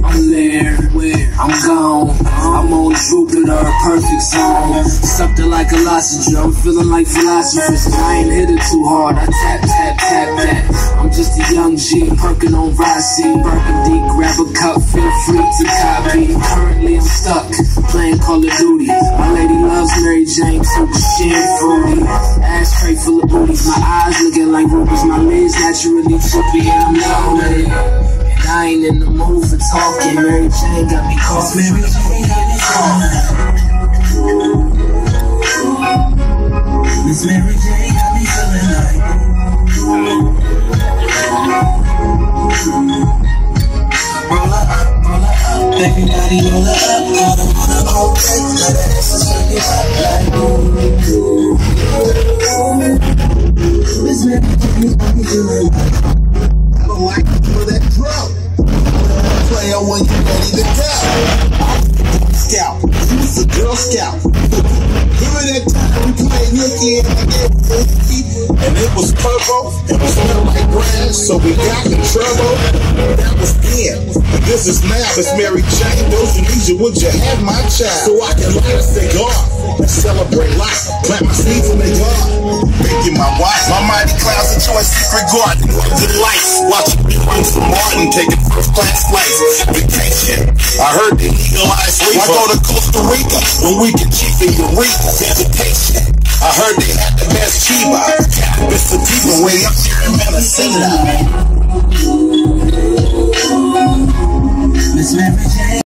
I'm there, I'm gone. I'm on Jupiter, perfect zone. Sucked it like a lozenge, I'm feeling like philosophers. I ain't hit it too hard, I tap, tap, tap, tap. I'm just a young G, perking on Rossi. Burgundy, grab a cup, feel free to copy. Currently I'm stuck, playing Call of Duty. My lady loves Mary Jane, too, she ain't fruity. Ashtray full of booties, my eyes looking like rubies. My legs naturally trippy and I'm loaded. I ain't in the mood for talking. Mary Jane got me coughing. Mary Jane got me coughing. Miss Mary Jane got me feeling like. Roll her up, everybody roll her up. Okay, now that ass is looking up like. Miss Mary Jane got me feeling like. I don't like for that drum. Player when you ready to go. Scout, you was a Girl Scout. Remember that time we played nookie and it was purple and it smelled like grass, so we got in trouble. That was then. This is now. It's Mary Jane. Indonesia, would you have my child so I can light a cigar and celebrate life? Plant my seeds in the yard. Make you my wife. My mighty clouds enjoy secret garden. Good life. Watching me run from Martin, taking first class flights. Vacation. I heard the eagle eyes sleep. I go to Costa Rica when we get cheap in Eureka. Visitation. I heard they had the best Chiba. Cannabis sativa way up here in Minnesota. Miss Mary Jane.